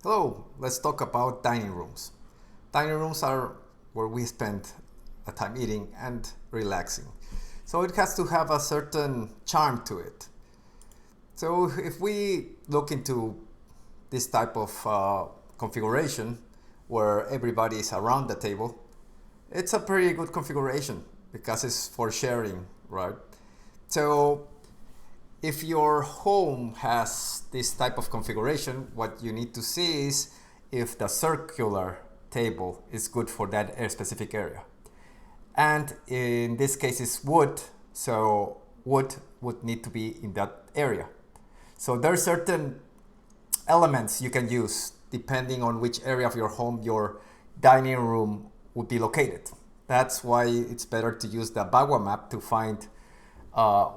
Hello, let's talk about dining rooms. Dining rooms are where we spend a time eating and relaxing. So it has to have a certain charm to it. So if we look into this type of configuration where everybody is around the table, it's a pretty good configuration because it's for sharing, right? So if your home has this type of configuration, what you need to see is if the circular table is good for that specific area. And in this case, it's wood, so wood would need to be in that area. So there are certain elements you can use depending on which area of your home your dining room would be located. That's why it's better to use the Bagua map to find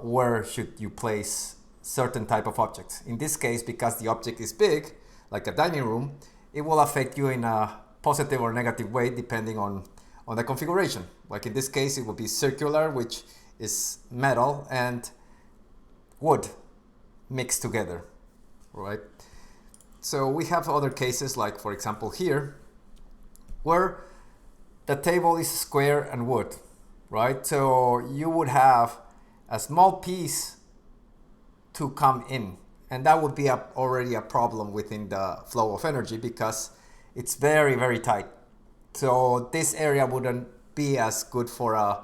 where should you place certain type of objects. In this case, because the object is big, like a dining room, it will affect you in a positive or negative way depending on the configuration. Like in this case, it will be circular, which is metal and wood mixed together, right? So we have other cases like, for example, here, where the table is square and wood, right? So you would have a small piece to come in, and that would be already a problem within the flow of energy because it's very, very tight. So this area wouldn't be as good for a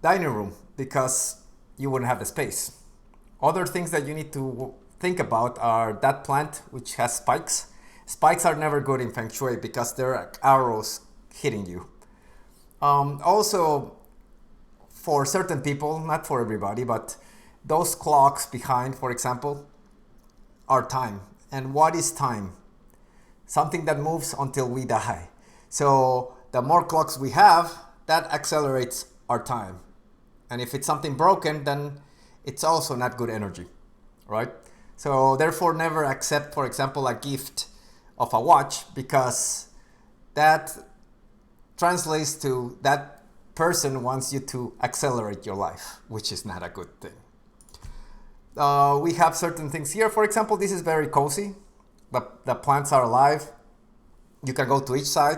dining room because you wouldn't have the space. Other things that you need to think about are that plant which has spikes. Spikes are never good in Feng Shui because they're arrows hitting you. Also, for certain people, not for everybody, but those clocks behind, for example, are time. And what is time? Something that moves until we die. So the more clocks we have, that accelerates our time. And if it's something broken, then it's also not good energy, right? So therefore never accept, for example, a gift of a watch because that translates to that person wants you to accelerate your life, which is not a good thing. We have certain things here. For example, this is very cozy. The plants are alive. You can go to each side.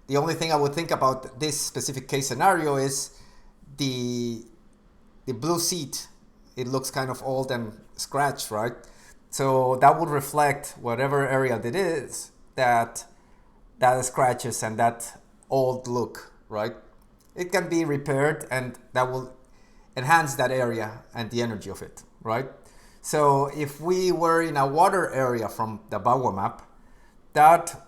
The only thing I would think about this specific case scenario is the blue seat. It looks kind of old and scratched, right? So that would reflect whatever area that is that scratches and that old look, right? It can be repaired and that will enhance that area and the energy of it, right? So if we were in a water area from the Bagua map, that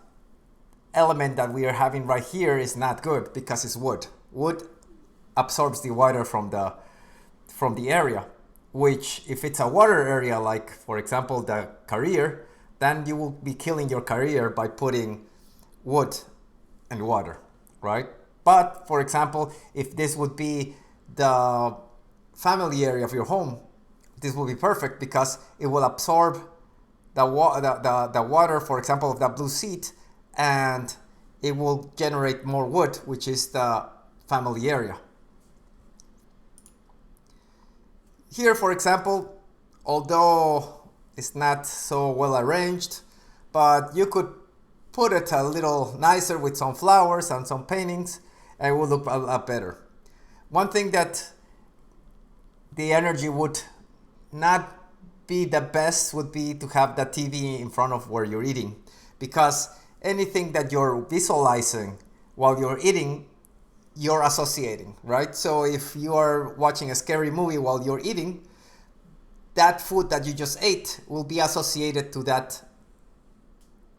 element that we are having right here is not good because it's wood. Wood absorbs the water from the area, which if it's a water area, like for example the career, then you will be killing your career by putting wood and water, right? But for example, if this would be the family area of your home, this will be perfect because it will absorb the water, for example, of that blue seat, and it will generate more wood, which is the family area. Here, for example, although it's not so well arranged, but you could put it a little nicer with some flowers and some paintings, and it will look a lot better. One thing that the energy would not be the best would be to have the TV in front of where you're eating, because anything that you're visualizing while you're eating, you're associating, right? So if you are watching a scary movie while you're eating, that food that you just ate will be associated to that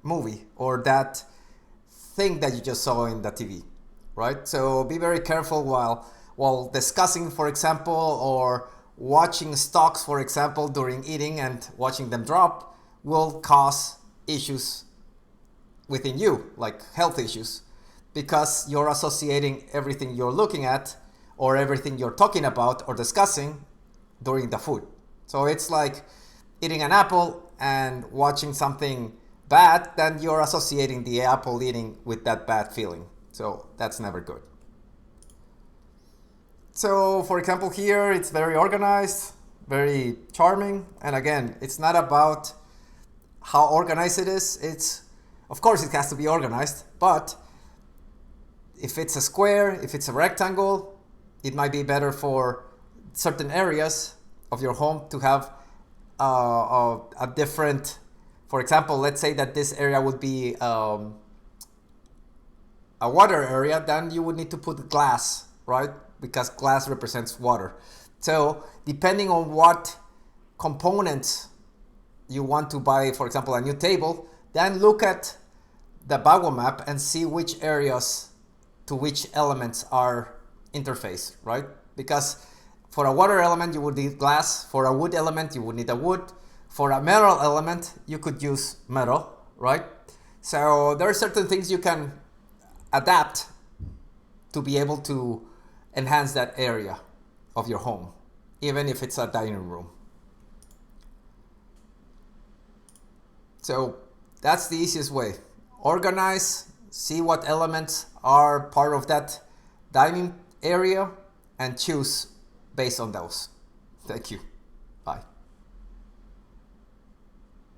movie or that thing that you just saw in the TV, right? So be very careful while discussing, for example, or watching stocks, for example, during eating and watching them drop will cause issues within you, like health issues, because you're associating everything you're looking at or everything you're talking about or discussing during the food. So it's like eating an apple and watching something bad, then you're associating the apple eating with that bad feeling. So that's never good. So for example, here it's very organized, very charming. And again, it's not about how organized it is, it's Of course, it has to be organized, but if it's a square, if it's a rectangle, it might be better for certain areas of your home to have a different, for example, let's say that this area would be a water area, then you would need to put glass, right? Because glass represents water. So depending on what components you want to buy, for example, a new table, then look at the Bagua map and see which areas to which elements are interfaced, right? Because for a water element, you would need glass. For a wood element, you would need a wood. For a metal element, you could use metal, right? So there are certain things you can adapt to be able to enhance that area of your home, even if it's a dining room. So that's the easiest way. Organize, see what elements are part of that dining area, and choose based on those. Thank you. Bye.